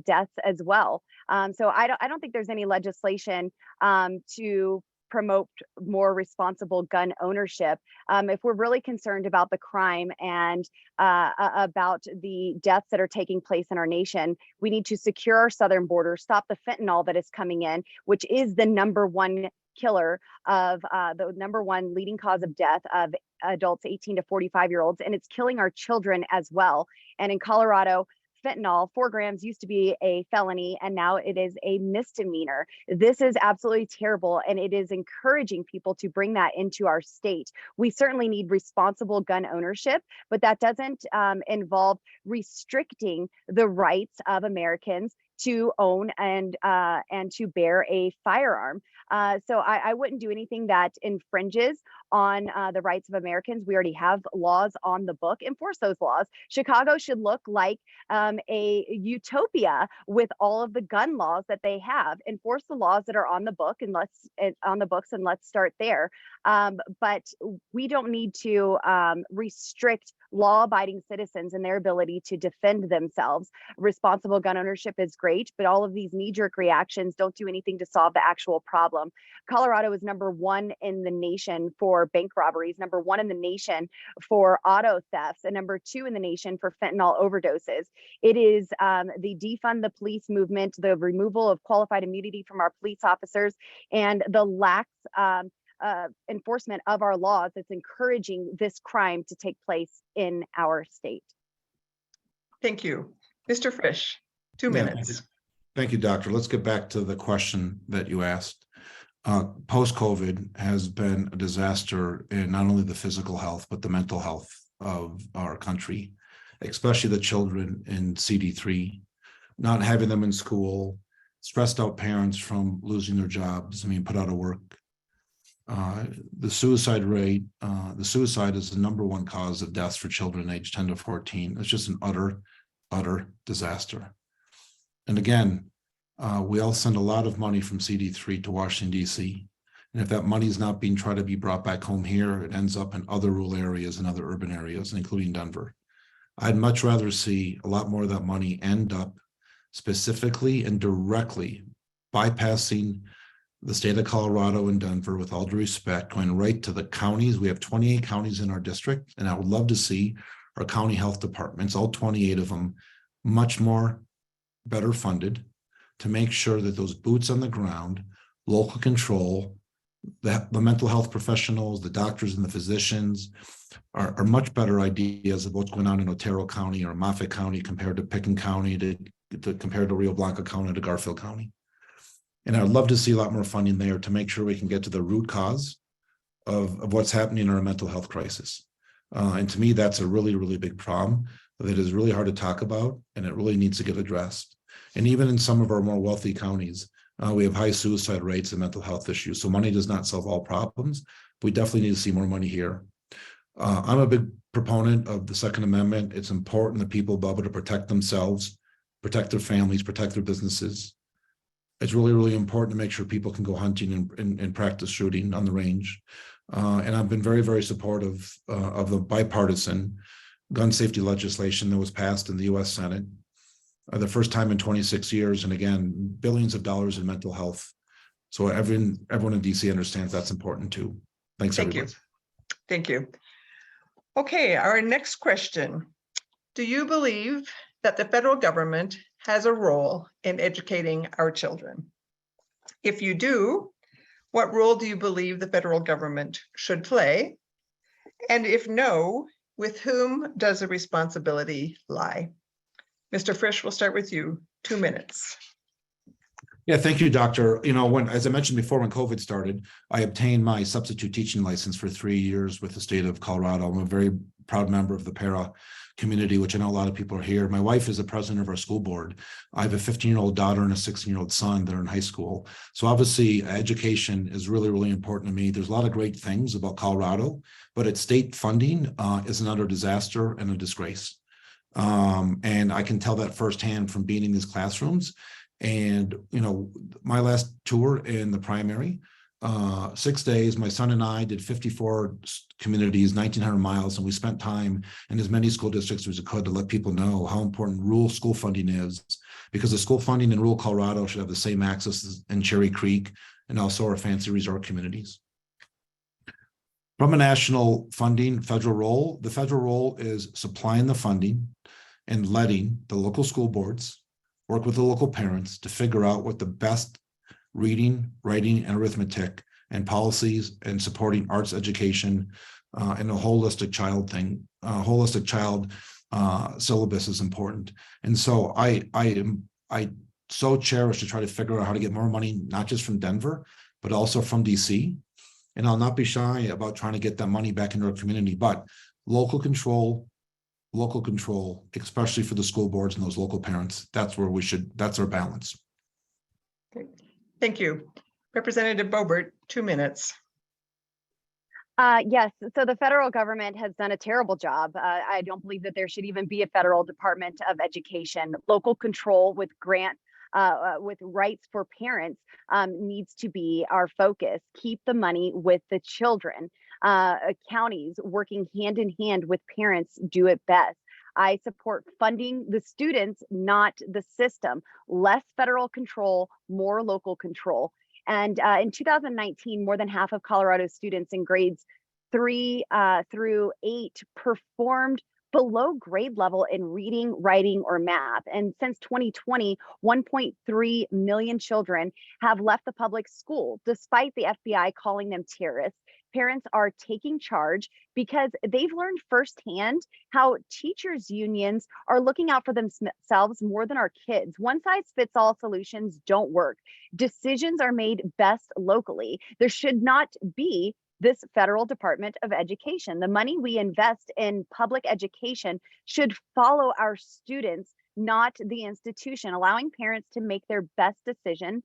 deaths as well. So I don't think there's any legislation to promote more responsible gun ownership. If we're really concerned about the crime and about the deaths that are taking place in our nation, we need to secure our southern border, stop the fentanyl that is coming in, which is the #1 killer of the #1 leading cause of death of adults 18 to 45-year-olds, and it's killing our children as well. And in Colorado, fentanyl, 4 grams used to be a felony, and now it is a misdemeanor. This is absolutely terrible, and it is encouraging people to bring that into our state. We certainly need responsible gun ownership, but that doesn't involve restricting the rights of Americans to own and to bear a firearm. So I wouldn't do anything that infringes on the rights of Americans. We already have laws on the book. Enforce those laws. Chicago should look like a utopia with all of the gun laws that they have. Enforce the laws that are on the book, and let's start there. But we don't need to restrict law-abiding citizens and their ability to defend themselves. Responsible gun ownership is great, but all of these knee-jerk reactions don't do anything to solve the actual problem. Colorado is #1 in the nation for bank robberies, #1 in the nation for auto thefts, and #2 in the nation for fentanyl overdoses. It is the defund the police movement, the removal of qualified immunity from our police officers, and the lax enforcement of our laws that's encouraging this crime to take place in our state. Thank you. Mr. Frisch, 2 Yeah, thank minutes. Thank you, Doctor. Let's get back to the question that you asked. Post-COVID has been a disaster in not only the physical health, but the mental health of our country, especially the children in CD3, not having them in school, stressed out parents from losing their jobs, put out of work. The suicide rate, the suicide is the #1 cause of deaths for children aged 10 to 14. It's just an utter disaster. And again, we all send a lot of money from CD3 to Washington, D.C. And if that money is not being tried to be brought back home here, it ends up in other rural areas and other urban areas, including Denver. I'd much rather see a lot more of that money end up specifically and directly bypassing the state of Colorado and Denver, with all due respect, going right to the counties. We have 28 counties in our district, and I would love to see our county health departments, all 28 of them, much more better funded to make sure that those boots on the ground, local control, the mental health professionals, the doctors and the physicians are much better ideas of what's going on in Otero County or Moffett County compared to Pickens County, compared to Rio Blanco County to Garfield County. And I'd love to see a lot more funding there to make sure we can get to the root cause of what's happening in our mental health crisis. And to me, that's a really, really big problem that is really hard to talk about, and it really needs to get addressed. And even in some of our more wealthy counties, we have high suicide rates and mental health issues. So money does not solve all problems. We definitely need to see more money here. I'm a big proponent of the Second Amendment. It's important that people be able to protect themselves, protect their families, protect their businesses. It's really, really important to make sure people can go hunting and practice shooting on the range. And I've been very, very supportive of the bipartisan gun safety legislation that was passed in the U.S. Senate, the first time in 26 years. And again, billions of dollars in mental health. So everyone in D.C. understands that's important too. Thanks, everyone. Thank you. Okay, our next question. Do you believe that the federal government has a role in educating our children? If you do, what role do you believe the federal government should play? And if no, with whom does the responsibility lie? Mr. Frisch, we'll start with you. 2 minutes. Yeah, thank you, Doctor. As I mentioned before, when COVID started, I obtained my substitute teaching license for 3 years with the state of Colorado. I'm a very proud member of the para community, which I know a lot of people are here. My wife is the president of our school board. I have a 15-year-old daughter and a 16-year-old son that are in high school. So obviously education is really, really important to me. There's a lot of great things about Colorado, but its state funding is another disaster and a disgrace. And I can tell that firsthand from being in these classrooms. And, my last tour in the primary, 6 days, my son and I did 54 communities, 1,900 miles, and we spent time in as many school districts as we could to let people know how important rural school funding is, because the school funding in rural Colorado should have the same access as in Cherry Creek and also our fancy resort communities. From a national funding federal role, the federal role is supplying the funding and letting the local school boards work with the local parents to figure out what the best reading, writing, and arithmetic and policies and supporting arts education and a holistic child thing, holistic child syllabus is important. And so I so cherish to try to figure out how to get more money, not just from Denver, but also from DC. And I'll not be shy about trying to get that money back into our community, but local control, especially for the school boards and those local parents, that's where that's our balance. Okay. Thank you. Representative Boebert, 2 minutes. Yes, so the federal government has done a terrible job. I don't believe that there should even be a federal Department of Education. Local control with grant with rights for parents needs to be our focus. Keep the money with the children. Counties working hand in hand with parents do it best. I support funding the students, not the system. Less federal control, more local control. And in 2019, more than half of Colorado students in grades 3 through 8 performed below grade level in reading, writing, or math. And since 2020, 1.3 million children have left the public school, despite the FBI calling them terrorists. Parents are taking charge because they've learned firsthand how teachers' unions are looking out for themselves more than our kids. One size fits all solutions don't work. Decisions are made best locally. There should not be this federal Department of Education. The money we invest in public education should follow our students, not the institution, allowing parents to make their best decision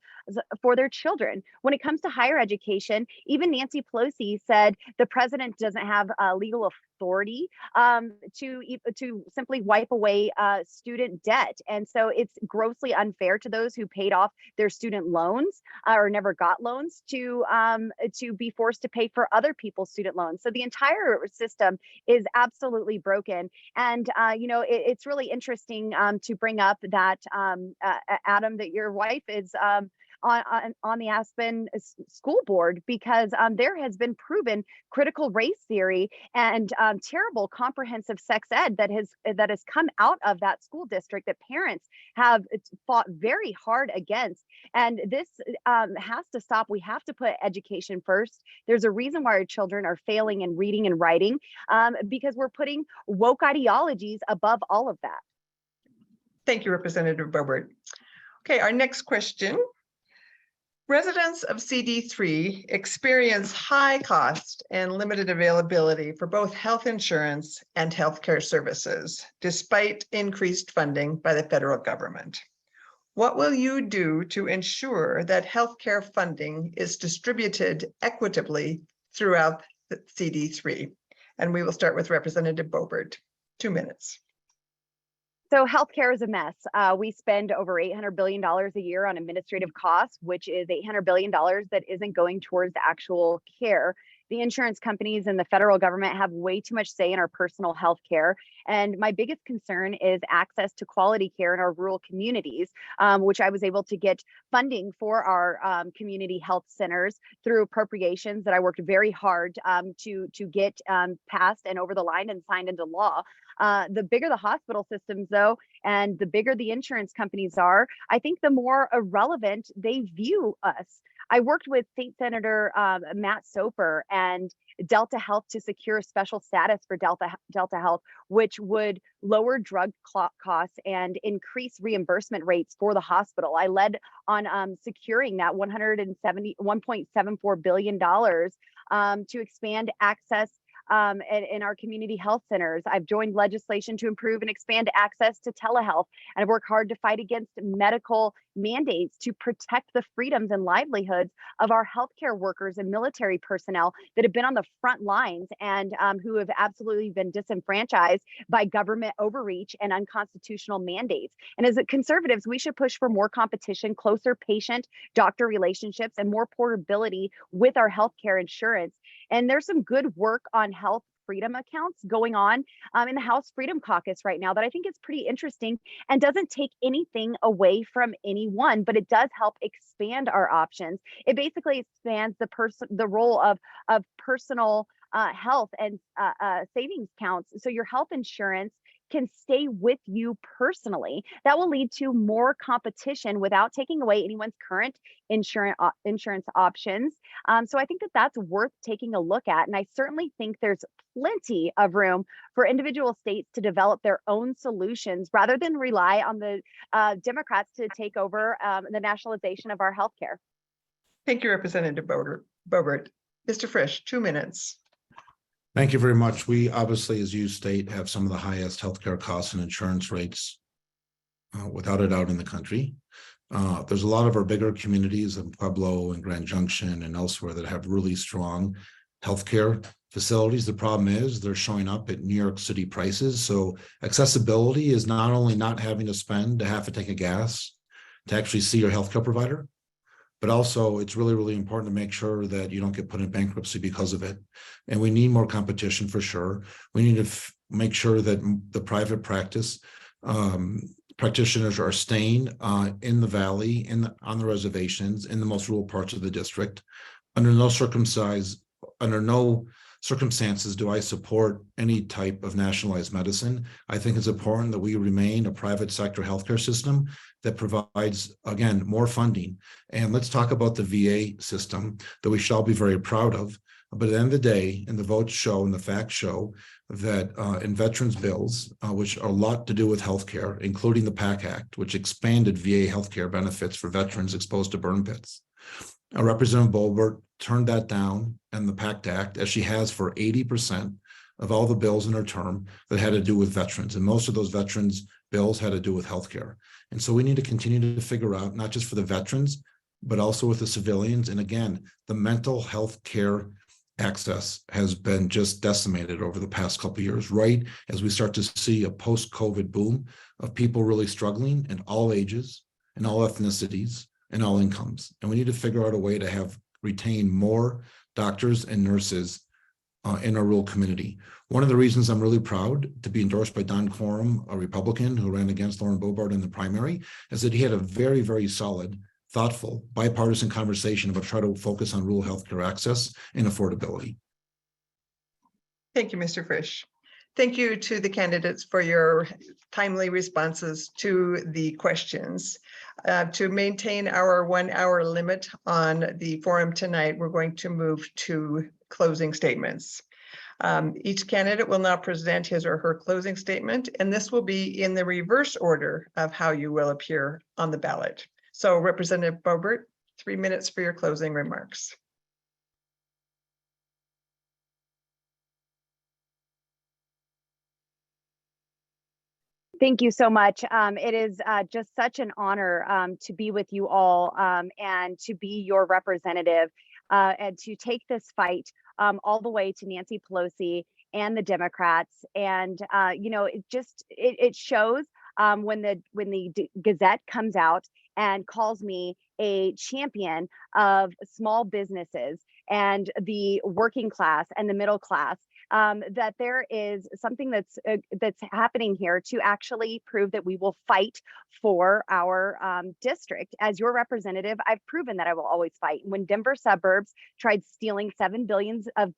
for their children. When it comes to higher education, even Nancy Pelosi said the president doesn't have legal authority to simply wipe away student debt. And so it's grossly unfair to those who paid off their student loans or never got loans to be forced to pay for other people's student loans. So the entire system is absolutely broken. And it's really interesting to bring up that Adam, that your wife is on the Aspen school board, because there has been proven critical race theory and terrible comprehensive sex ed that has come out of that school district that parents have fought very hard against. And this has to stop. We have to put education first. There's a reason why our children are failing in reading and writing, because we're putting woke ideologies above all of that. Thank you, Representative Boebert. Okay, our next question. Residents of CD3 experience high cost and limited availability for both health insurance and healthcare services, despite increased funding by the federal government. What will you do to ensure that healthcare funding is distributed equitably throughout the CD3? And we will start with Representative Boebert. 2 minutes. So healthcare is a mess. We spend over $800 billion a year on administrative costs, which is $800 billion that isn't going towards actual care. The insurance companies and the federal government have way too much say in our personal health care. And my biggest concern is access to quality care in our rural communities, which I was able to get funding for our community health centers through appropriations that I worked very hard to get passed and over the line and signed into law. The bigger the hospital systems, though, and the bigger the insurance companies are, I think the more irrelevant they view us. I worked with State Senator Matt Soper and Delta Health to secure a special status for Delta Health, which would lower drug costs and increase reimbursement rates for the hospital. I led on securing that $1.74 billion to expand access in our community health centers. I've joined legislation to improve and expand access to telehealth, and I've worked hard to fight against medical mandates to protect the freedoms and livelihoods of our healthcare workers and military personnel that have been on the front lines and who have absolutely been disenfranchised by government overreach and unconstitutional mandates. And as conservatives, we should push for more competition, closer patient-doctor relationships, and more portability with our healthcare insurance. And there's some good work on health freedom accounts going on in the House Freedom Caucus right now that I think is pretty interesting and doesn't take anything away from anyone, but it does help expand our options. It basically expands the role of personal health and savings accounts. So your health insurance can stay with you personally. That will lead to more competition without taking away anyone's current insurance options. So I think that that's worth taking a look at. And I certainly think there's plenty of room for individual states to develop their own solutions rather than rely on the Democrats to take over the nationalization of our healthcare. Thank you, Representative Boebert. Mr. Frisch, 2 minutes. Thank you very much. We obviously, as you state, have some of the highest healthcare costs and insurance rates, without a doubt, in the country. There's a lot of our bigger communities in Pueblo and Grand Junction and elsewhere that have really strong healthcare facilities. The problem is they're showing up at New York City prices. So accessibility is not only not having to spend a half a tank of gas to actually see your healthcare provider. But also, it's really, really important to make sure that you don't get put in bankruptcy because of it. And we need more competition for sure. We need to make sure that the private practice practitioners are staying in the valley, on the reservations, in the most rural parts of the district. Under no circumstances do I support any type of nationalized medicine. I think it's important that we remain a private sector healthcare system that provides, again, more funding. And let's talk about the VA system that we should all be very proud of. But at the end of the day, and the votes show and the facts show that in veterans bills, which are a lot to do with healthcare, including the PAC Act, which expanded VA healthcare benefits for veterans exposed to burn pits. Representative Bolbert turned that down and the PACT Act, as she has for 80% of all the bills in her term that had to do with veterans. And most of those veterans bills had to do with healthcare. And so we need to continue to figure out, not just for the veterans, but also with the civilians. And again, the mental health care access has been just decimated over the past couple of years, right as we start to see a post-COVID boom of people really struggling in all ages, in all ethnicities, and all incomes. And we need to figure out a way to retain more doctors and nurses in our rural community. One of the reasons I'm really proud to be endorsed by Don Quorum, a Republican who ran against Lauren Boebert in the primary, is that he had a very, very solid, thoughtful, bipartisan conversation about trying to focus on rural healthcare access and affordability. Thank you, Mr. Frisch. Thank you to the candidates for your timely responses to the questions. To maintain our 1 hour limit on the forum tonight, we're going to move to closing statements. Each candidate will now present his or her closing statement, and this will be in the reverse order of how you will appear on the ballot. So Representative Boebert, 3 minutes for your closing remarks. Thank you so much. It is just such an honor to be with you all and to be your representative and to take this fight all the way to Nancy Pelosi and the Democrats. And you know, it shows when the Gazette comes out and calls me a champion of small businesses and the working class and the middle class, that there is something that's happening here to actually prove that we will fight for our district. As your representative, I've proven that I will always fight. When Denver suburbs tried stealing 7 billion of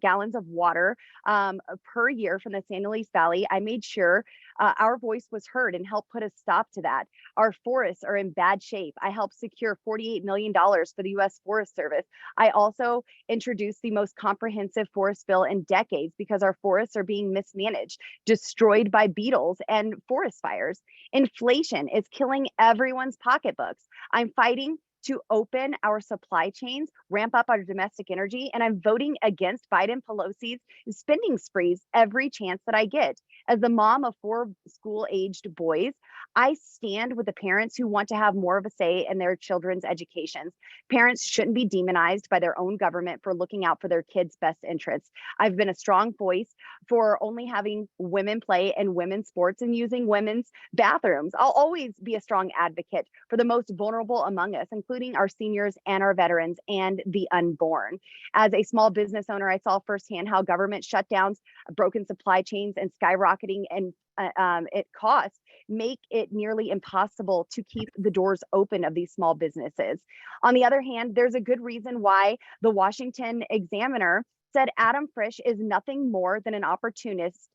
gallons of water per year from the San Luis Valley, I made sure our voice was heard and helped put a stop to that. Our forests are in bad shape. I helped secure $48 million for the U.S. Forest Service. I also introduced the most comprehensive forest bill in decades because our forests are being mismanaged, destroyed by beetles and forest fires. Inflation is killing everyone's pocketbooks. I'm fighting to open our supply chains, ramp up our domestic energy, and I'm voting against Biden Pelosi's spending sprees every chance that I get. As the mom of 4 school-aged boys, I stand with the parents who want to have more of a say in their children's educations. Parents shouldn't be demonized by their own government for looking out for their kids' best interests. I've been a strong voice for only having women play in women's sports and using women's bathrooms. I'll always be a strong advocate for the most vulnerable among us, including our seniors and our veterans and the unborn. As a small business owner, I saw firsthand how government shutdowns, broken supply chains, and skyrocketing and it costs make it nearly impossible to keep the doors open of these small businesses. On the other hand, there's a good reason why the Washington Examiner said Adam Frisch is nothing more than an opportunist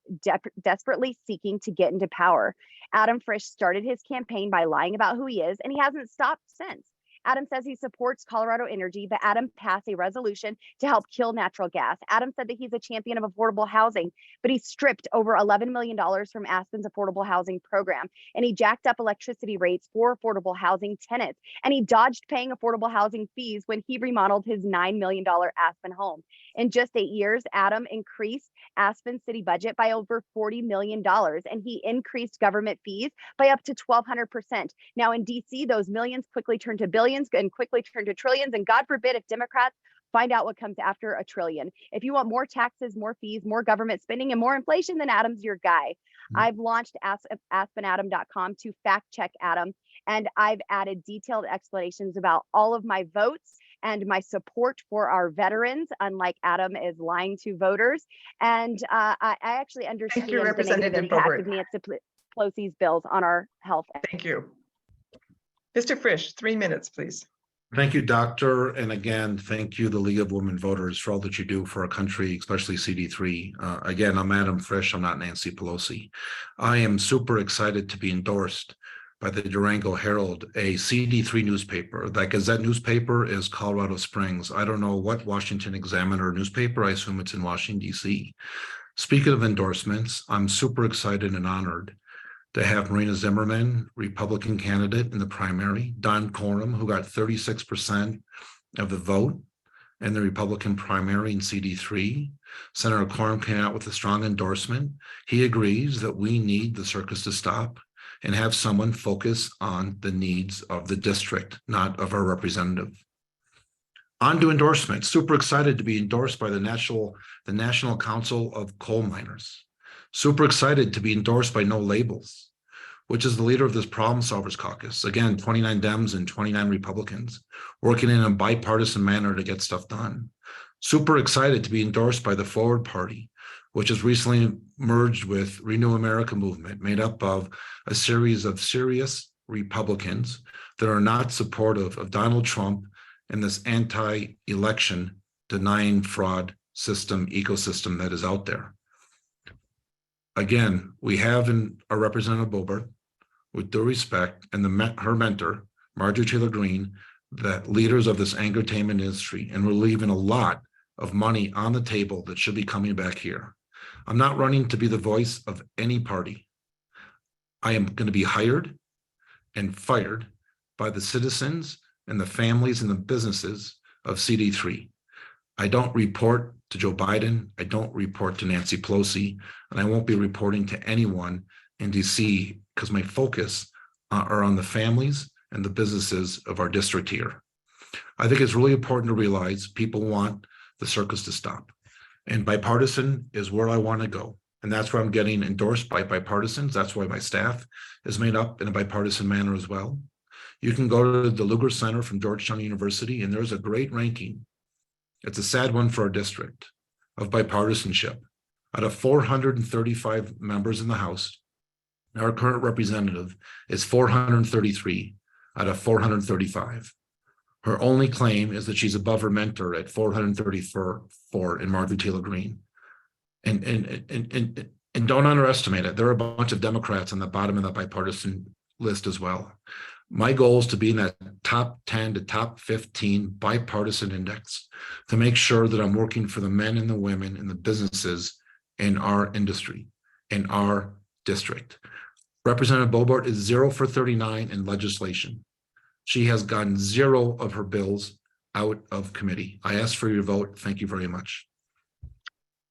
desperately seeking to get into power. Adam Frisch started his campaign by lying about who he is, and he hasn't stopped since. Adam says he supports Colorado energy, but Adam passed a resolution to help kill natural gas. Adam said that he's a champion of affordable housing, but he stripped over $11 million from Aspen's affordable housing program. And he jacked up electricity rates for affordable housing tenants. And he dodged paying affordable housing fees when he remodeled his $9 million Aspen home. In just 8 years, Adam increased Aspen city budget by over $40 million. And he increased government fees by up to 1,200%. Now in DC, those millions quickly turned to billions and quickly turn to trillions. And God forbid if Democrats find out what comes after a trillion. If you want more taxes, more fees, more government spending, and more inflation, then Adam's your guy. I've launched AspenAdam.com to fact check Adam And I've added detailed explanations about all of my votes and my support for our veterans, unlike Adam is lying to voters. And I actually understand the negative Representative impact of Boebert. Nancy Pelosi's bills on our health. Thank you. Mr. Frisch, 3 minutes, please. Thank you, Doctor. And again, thank you, the League of Women Voters, for all that you do for our country, especially CD3. Again, I'm Adam Frisch. I'm not Nancy Pelosi. I am super excited to be endorsed by the Durango Herald, a CD3 newspaper. That Gazette newspaper is Colorado Springs. I don't know what Washington Examiner newspaper. I assume it's in Washington, D.C. Speaking of endorsements, I'm super excited and honored to have Marina Zimmerman, Republican candidate in the primary, Don Coram, who got 36% of the vote in the Republican primary in CD3. Senator Coram came out with a strong endorsement. He agrees that we need the circus to stop and have someone focus on the needs of the district, not of our representative. On to endorsements. Super excited to be endorsed by the National Council of Coal Miners. Super excited to be endorsed by No Labels, which is the leader of this Problem Solvers Caucus. Again, 29 Dems and 29 Republicans working in a bipartisan manner to get stuff done. Super excited to be endorsed by the Forward Party, which has recently merged with Renew America movement, made up of a series of serious Republicans that are not supportive of Donald Trump and this anti-election denying fraud ecosystem that is out there. Again, we have our Representative Boebert, with due respect, and her mentor, Marjorie Taylor Greene, that leaders of this entertainment industry, and we're leaving a lot of money on the table that should be coming back here. I'm not running to be the voice of any party. I am going to be hired and fired by the citizens and the families and the businesses of CD3. I don't report to Joe Biden. I don't report to Nancy Pelosi, and I won't be reporting to anyone in DC because my focus are on the families and the businesses of our district here. I think it's really important to realize people want the circus to stop, and bipartisan is where I want to go. And that's where I'm getting endorsed by bipartisans. That's why my staff is made up in a bipartisan manner as well. You can go to the Lugar Center from Georgetown University, and there's a great ranking. It's a sad one for our district of bipartisanship. Out of 435 members in the House, our current representative is 433 out of 435. Her only claim is that she's above her mentor at 434 in Marjorie Taylor Greene. And don't underestimate it. There are a bunch of Democrats on the bottom of the bipartisan list as well. My goal is to be in that top 10 to top 15 bipartisan index to make sure that I'm working for the men and the women and the businesses in our industry, in our district. Representative Boebert is 0 for 39 in legislation. She has gotten 0 of her bills out of committee. I ask for your vote. Thank you very much.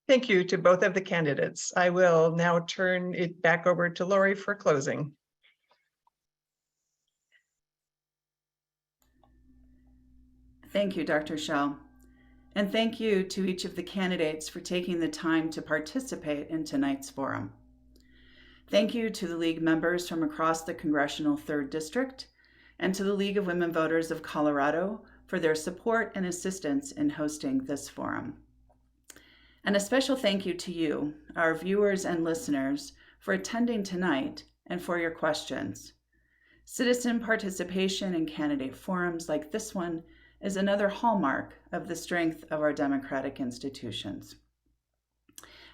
Thank you to both of the candidates. I will now turn it back over to Lori for closing. Thank you, Dr. Schell. And thank you to each of the candidates for taking the time to participate in tonight's forum. Thank you to the League members from across the Congressional 3rd District and to the League of Women Voters of Colorado for their support and assistance in hosting this forum. And a special thank you to you, our viewers and listeners, for attending tonight and for your questions. Citizen participation in candidate forums like this one is another hallmark of the strength of our democratic institutions.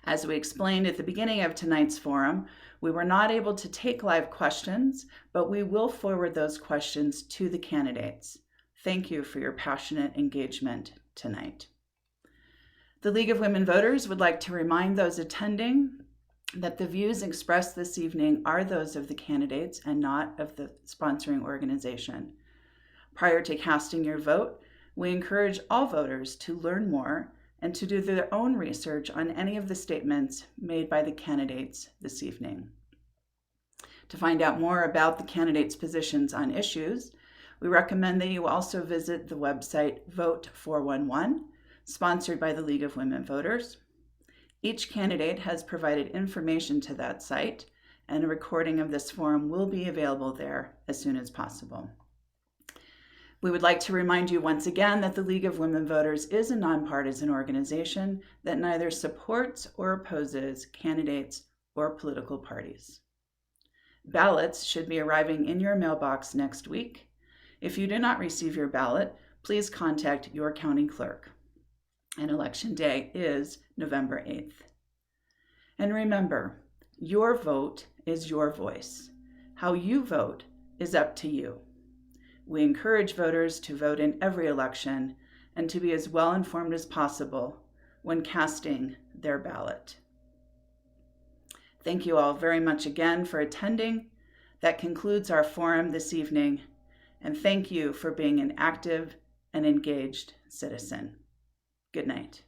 As we explained at the beginning of tonight's forum, we were not able to take live questions, but we will forward those questions to the candidates. Thank you for your passionate engagement tonight. The League of Women Voters would like to remind those attending that the views expressed this evening are those of the candidates and not of the sponsoring organization. Prior to casting your vote, we encourage all voters to learn more and to do their own research on any of the statements made by the candidates this evening. To find out more about the candidates' positions on issues, we recommend that you also visit the website Vote 411, sponsored by the League of Women Voters. Each candidate has provided information to that site, and a recording of this forum will be available there as soon as possible. We would like to remind you once again that the League of Women Voters is a nonpartisan organization that neither supports or opposes candidates or political parties. Ballots should be arriving in your mailbox next week. If you do not receive your ballot, please contact your county clerk. And election day is November 8th. And remember, your vote is your voice. How you vote is up to you. We encourage voters to vote in every election and to be as well informed as possible when casting their ballot. Thank you all very much again for attending. That concludes our forum this evening, and thank you for being an active and engaged citizen. Good night.